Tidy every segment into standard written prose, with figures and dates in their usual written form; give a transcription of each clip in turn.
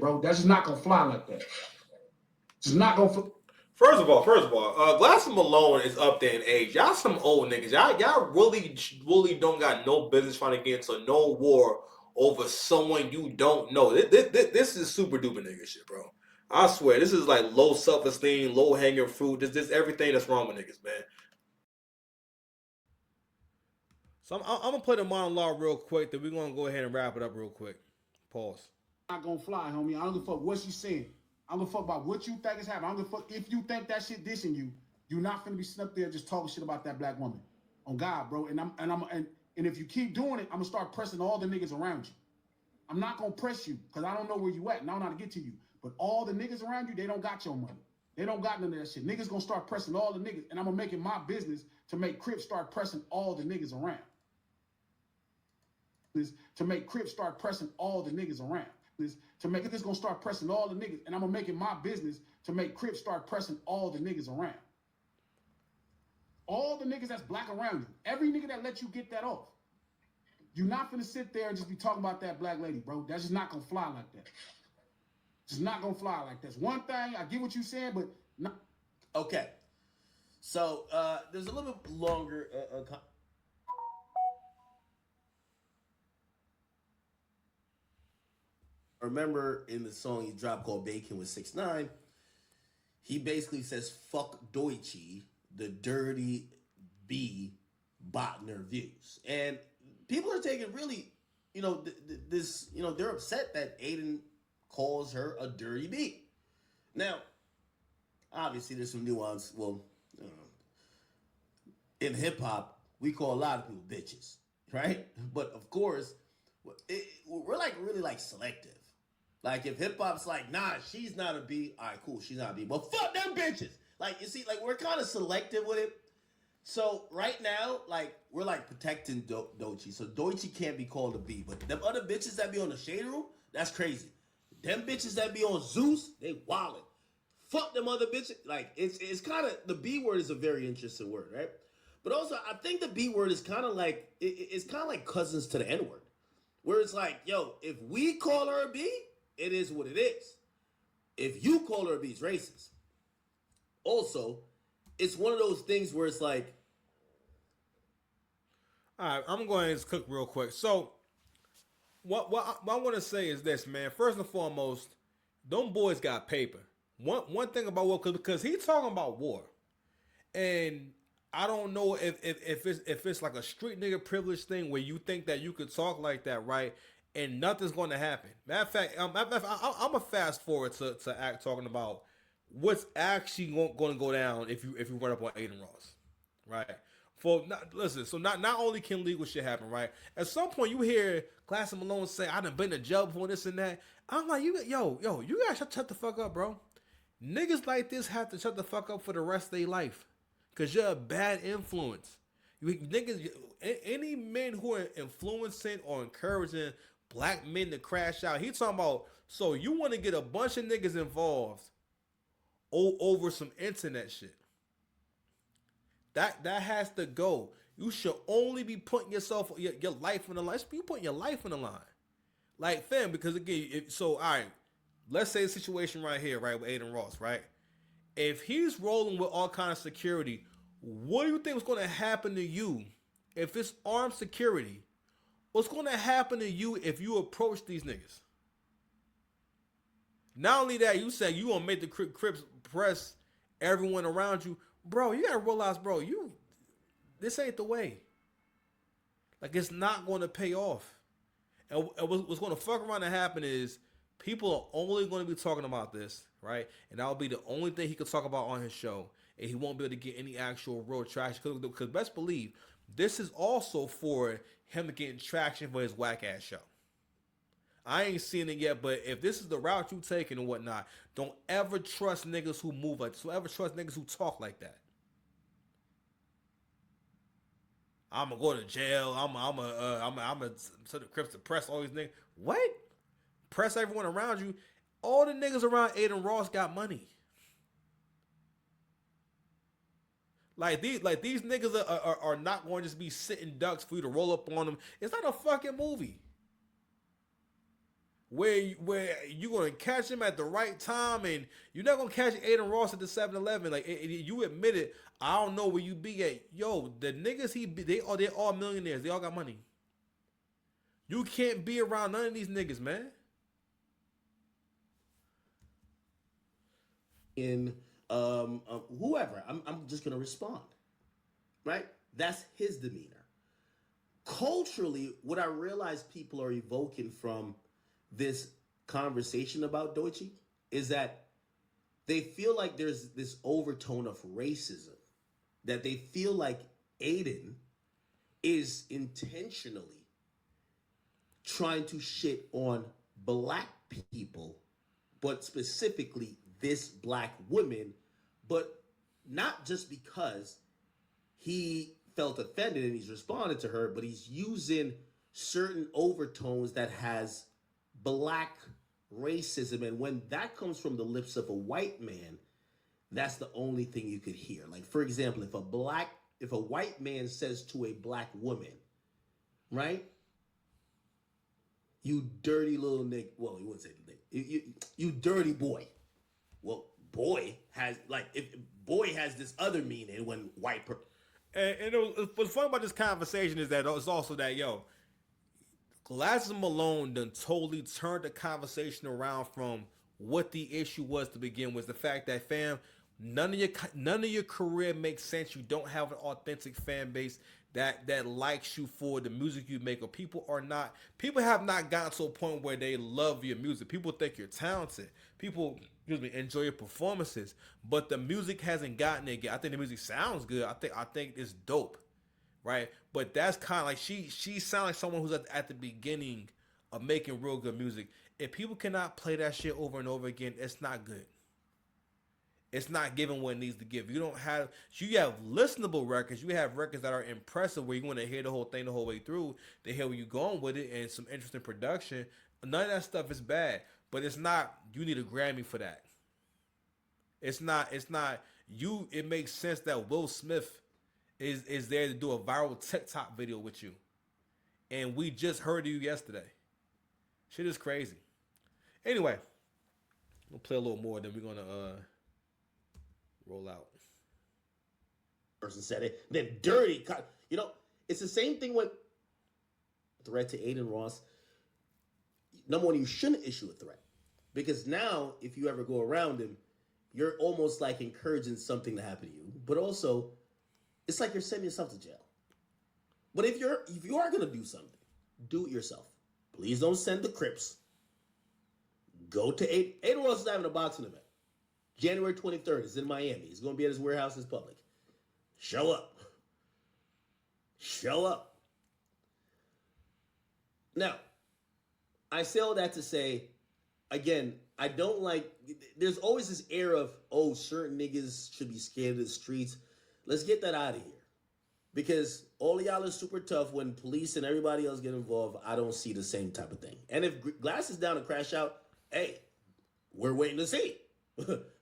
bro. That's just not gonna fly like that. Just not gonna. First of all, Glass and Malone is up there in age. Y'all some old niggas. Y'all really don't got no business trying to get into no war over someone you don't know. This is super duper nigga shit, bro. I swear, this is like low self esteem, low hanging fruit. This everything that's wrong with niggas, man. So I'm gonna play the monologue real quick. Then we're gonna go ahead and wrap it up real quick. Pause. Not gonna fly, homie. I don't give a fuck what she's saying. I don't give a fuck about what you think is happening. I don't give a fuck if you think that shit dissing you. You're not finna be sitting up there just talking shit about that black woman. On God, bro. And if you keep doing it, I'm gonna start pressing all the niggas around you. I'm not gonna press you because I don't know where you at and I don't know how to get to you. But all the niggas around you, they don't got your money. They don't got none of that shit. Niggas gonna start pressing all the niggas, and I'm gonna make it my business to make Crips start pressing all the niggas around. To make Crips start pressing all the niggas around. To make it, this gonna start pressing all the niggas, and I'm gonna make it my business to make Crips start pressing all the niggas around. All the niggas that's black around you. Every nigga that let you get that off. You're not gonna sit there and just be talking about that black lady, bro. That's just not gonna fly like that. Just not gonna fly like that. One thing, I get what you saying, but not. Okay. So there's a little bit longer. Remember in the song he dropped called Bacon with 6ix9ine, he basically says fuck Doechii, the dirty B botner views. And people are taking really, this, they're upset that Aiden calls her a dirty B. Now, obviously there's some nuance. Well, in hip hop, we call a lot of people bitches, right? But of course, we're like really like selective. Like if hip hop's like, nah, she's not a B. All right, cool, she's not a B. But fuck them bitches. Like you see, like we're kind of selective with it. So right now, like we're like protecting Doechii. So Doechii can't be called a B. But them other bitches that be on the Shade Room, that's crazy. Them bitches that be on Zeus, they wildin'. Fuck them other bitches. Like it's kind of, the B word is a very interesting word, right? But also, I think the B word is kind of like it's kind of like cousins to the N word, where it's like, yo, if we call her a B, it is what it is. If you call her a B, it's racist. Also, it's one of those things where it's like, all right, I'm going to cook real quick. So, what I want to say is this, man. First and foremost, them boys got paper. One thing about war, because he's talking about war, and I don't know if it's like a street nigga privilege thing where you think that you could talk like that, right? And nothing's going to happen. Matter of fact, I'm gonna fast forward to act talking about what's actually going to go down if you run up on Aiden Ross, right? Listen, so not only can legal shit happen, right? At some point you hear Glass and Malone say, "I done been to jail before this and that." I'm like, you guys shut the fuck up, bro. Niggas like this have to shut the fuck up for the rest of their life, cause you're a bad influence. You niggas, any men who are influencing or encouraging black men to crash out. He talking about, so you want to get a bunch of niggas involved over some internet shit. That has to go. You should only be putting your life on the line. You putting your life on the line. Like, fam, because again, all right, let's say the situation right here, right, with Aiden Ross, right? If he's rolling with all kind of security, what do you think is going to happen to you if it's armed security? What's going to happen to you if you approach these niggas? Not only that, you say you going to make the Crips press everyone around you. Bro, you got to realize, bro, this ain't the way. Like, it's not going to pay off. And what's going to fuck around and happen is people are only going to be talking about this, right? And that'll be the only thing he could talk about on his show. And he won't be able to get any actual real traction. Because best believe, this is also for him to get traction for his whack ass show. I ain't seen it yet, but if this is the route you taking and whatnot, don't ever trust niggas who move like this. Don't ever trust niggas who talk like that. I'm gonna go to jail. I'm gonna send the Crips to press all these niggas. What? Press everyone around you. All the niggas around Aiden Ross got money. Like these niggas are not going to just be sitting ducks for you to roll up on them. It's not a fucking movie. where you gonna catch him at the right time, and you're not gonna catch Aiden Ross at the 7-Eleven. Like you admit it. I don't know where you be at. Yo, the niggas they all millionaires. They all got money. You can't be around none of these niggas, man. In whoever, I'm just gonna respond, right? That's his demeanor. Culturally, what I realize people are evoking from this conversation about Doechii is that they feel like there's this overtone of racism, that they feel like Aiden is intentionally trying to shit on black people, but specifically this black woman, but not just because he felt offended and he's responded to her, but he's using certain overtones that has black racism. And when that comes from the lips of a white man, that's the only thing you could hear. Like, for example, if a white man says to a black woman, right? You dirty little nigga. Well, he wouldn't say nigga. You dirty boy. Well, boy has this other meaning when white person. And what's funny about this conversation is that it's also that, yo, Glasses Malone done totally turned the conversation around from what the issue was to begin with. The fact that, fam, none of your career makes sense. You don't have an authentic fan base that likes you for the music you make, or people have not gotten to a point where they love your music. People think you're talented. People, enjoy your performances, but the music hasn't gotten it yet. I think the music sounds good. I think it's dope, right? But that's kind of like she sounds like someone who's at the beginning of making real good music. If people cannot play that shit over and over again, it's not good. It's not giving what it needs to give. You have listenable records. You have records that are impressive where you want to hear the whole thing the whole way through. They hear where you're going with it and some interesting production. None of that stuff is bad, but it's not. You need a Grammy for that. It's not. You. It makes sense that Will Smith is there to do a viral TikTok video with you, and we just heard you yesterday. Shit is crazy. Anyway, we'll play a little more. Then we're gonna roll out. Person said it. Then dirty. It's the same thing with threat to Aiden Ross. Number one, you shouldn't issue a threat, because now if you ever go around him, you're almost like encouraging something to happen to you. But also, it's like you're sending yourself to jail. But if you are gonna do something, do it yourself. Please don't send the Crips. Go to Aiden Ross is having a boxing event. January 23rd. It's in Miami. He's going to be at his warehouse in public. Show up. Show up. Now, I say all that to say, again, I don't like, there's always this air of, certain niggas should be scared of the streets. Let's get that out of here. Because all of y'all are super tough. When police and everybody else get involved, I don't see the same type of thing. And if Glass is down to crash out, hey, we're waiting to see.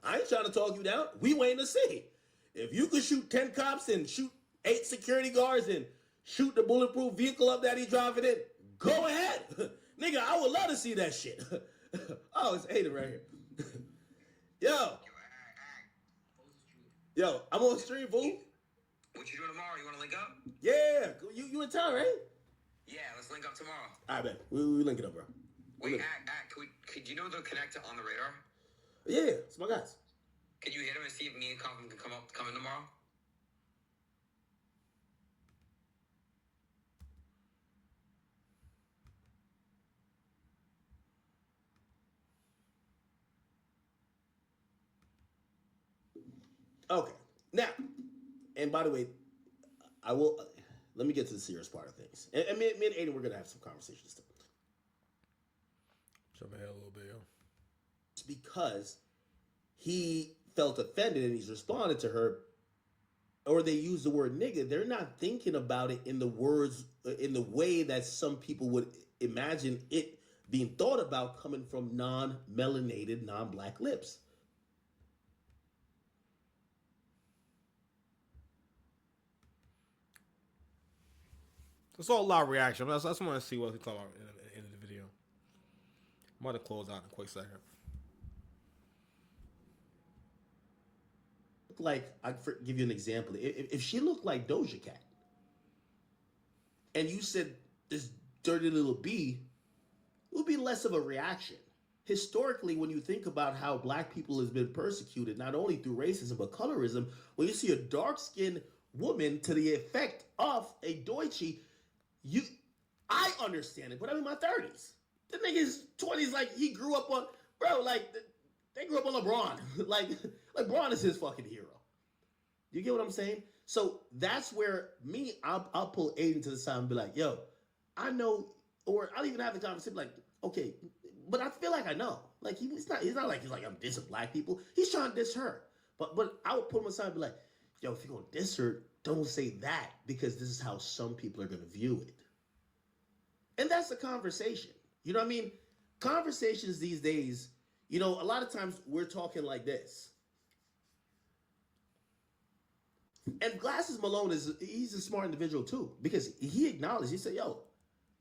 I ain't trying to talk you down. We waiting to see. If you could shoot 10 cops and shoot 8 security guards and shoot the bulletproof vehicle up that he's driving in, go ahead. Nigga, I would love to see that shit. Oh, it's Aiden right here. Yo, I'm on stream, fool. What you doing tomorrow? You want to link up? Yeah, you in town, right? Yeah, let's link up tomorrow. I bet. We link it up, bro. Wait, could you know the connector on the radar? Yeah, it's my guys. Could you hit him and see if me and Compton can come in tomorrow? Okay. Now, and by the way, I will, let me get to the serious part of things. And me and Aiden, we're going to have some conversations too. Jump ahead a little bit, yo. It's because he felt offended and he's responded to her, or they use the word nigga. They're not thinking about it in the words, in the way that some people would imagine it being thought about coming from non-melanated, non-black lips. It's all live reaction. I just want to see what he's talking about in the video. I'm about to close out in a quick second. Like, give you an example. If she looked like Doja Cat, and you said this dirty little B, it would be less of a reaction. Historically, when you think about how black people has been persecuted, not only through racism but colorism, when you see a dark-skinned woman to the effect of a Doechii, I understand it, but I'm in my 30s. The nigga's 20s, like, he grew up on, bro, like, they grew up on LeBron. like LeBron is his fucking hero. You get what I'm saying? So that's where I'll pull Aiden to the side and be like, yo, I know, or I'll even have the conversation like, okay, but I feel like I know. Like, he's not like I'm dissing black people. He's trying to diss her. But I would put him aside and be like, yo, if you're going to diss her, don't say that, because this is how some people are going to view it. And that's the conversation. You know what I mean? Conversations these days, you know, a lot of times we're talking like this. And Glasses Malone he's a smart individual too, because he acknowledged, he said, yo,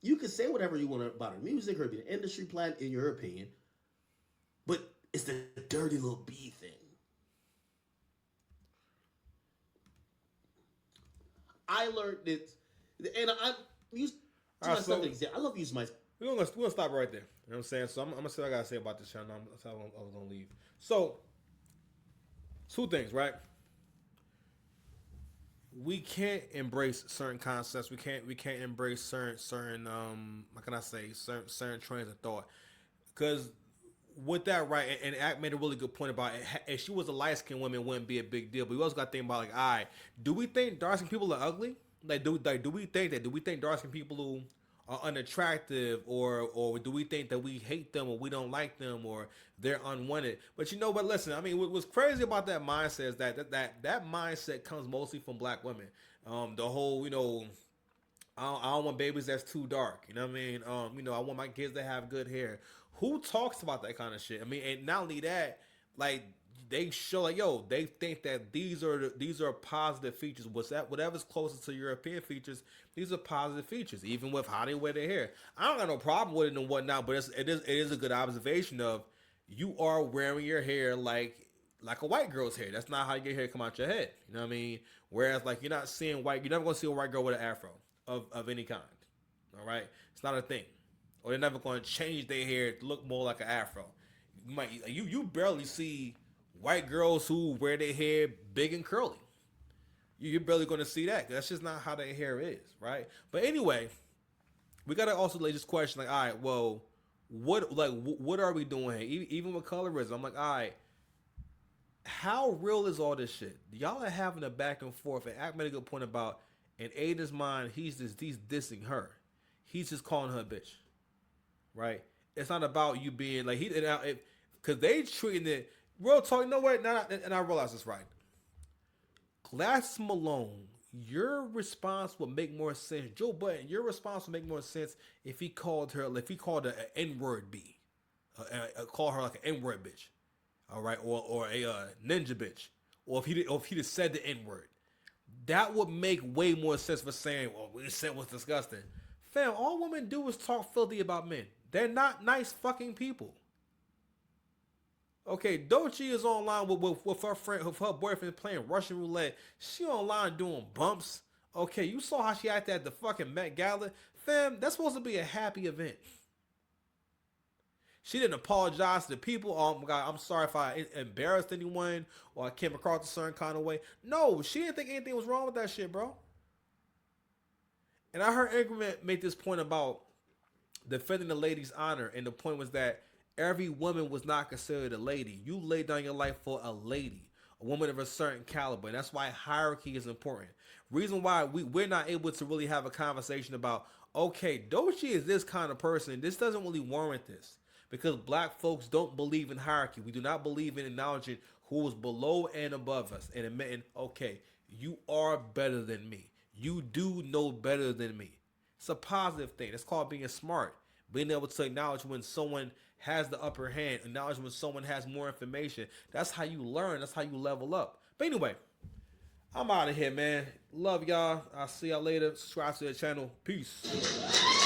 you can say whatever you want about her music, her being an industry plant, in your opinion, but it's the dirty little B thing. I learned it, and I used to myself an example. I love using my. We're gonna stop right there. You know what I'm saying? So I'm gonna say what I gotta say about this channel. That's how I was gonna leave. So, two things, right? We can't embrace certain concepts. We can't embrace certain how can I say certain trains of thought. Because with that, right, and Act made a really good point about it. If she was a light skinned woman, it wouldn't be a big deal. But we also got to think about, like, all right, do we think dark skinned people are ugly? Do we think that? Do we think dark skinned people who are unattractive, or do we think that we hate them, or we don't like them, or they're unwanted? But you know what? Listen, I mean, what's crazy about that mindset is that mindset comes mostly from black women. The whole, you know, I don't want babies that's too dark. You know what I mean? You know, I want my kids to have good hair. Who talks about that kind of shit? I mean, and not only that, like, they show, like, yo, they think that these are positive features. Whatever's closest to European features, these are positive features. Even with how they wear their hair, I don't got no problem with it and whatnot. But it is a good observation of, you are wearing your hair like a white girl's hair. That's not how your hair come out your head. You know what I mean? Whereas, like, you're never gonna see a white girl with an afro of any kind. All right, it's not a thing. Or they're never gonna change their hair to look more like an afro. You barely see white girls who wear their hair big and curly. You're barely going to see that. That's just not how their hair is, right? But anyway, we got to also lay this question, like, all right, well, what are we doing here? Even with colorism, I'm like, all right, how real is all this shit? Y'all are having a back and forth, and Act made a good point about, in Aiden's mind, he's dissing her. He's just calling her a bitch, right? It's not about you being, like, because they treating it, real talk, you know what? And I realize this right. Glasses Malone, your response would make more sense. Joe Budden, your response would make more sense if he called her an N-word B. Call her like an N-word bitch. All right? Or a ninja bitch. Or if he'd have said the N-word. That would make way more sense for saying, well, we said was disgusting. Fam, all women do is talk filthy about men. They're not nice fucking people. Okay, Doechii is online with her friend, with her boyfriend playing Russian roulette. She online doing bumps. Okay, you saw how she acted at the fucking Met Gala. Fam, that's supposed to be a happy event. She didn't apologize to the people. Oh my God, I'm sorry if I embarrassed anyone or I came across a certain kind of way. No, she didn't think anything was wrong with that shit, bro. And I heard Increment make this point about defending the lady's honor, and the point was that every woman was not considered a lady. You laid down your life for a lady, a woman of a certain caliber. And that's why hierarchy is important. Reason why we're not able to really have a conversation about, okay, Doechii is this kind of person. This doesn't really warrant this. Because black folks don't believe in hierarchy. We do not believe in acknowledging who is below and above us. And admitting, okay, you are better than me. You do know better than me. It's a positive thing. It's called being smart. Being able to acknowledge when someone has the upper hand, acknowledge when someone has more information. That's how you learn. That's how you level up. But anyway, I'm out of here, man. Love y'all. I'll see y'all later. Subscribe to the channel. Peace.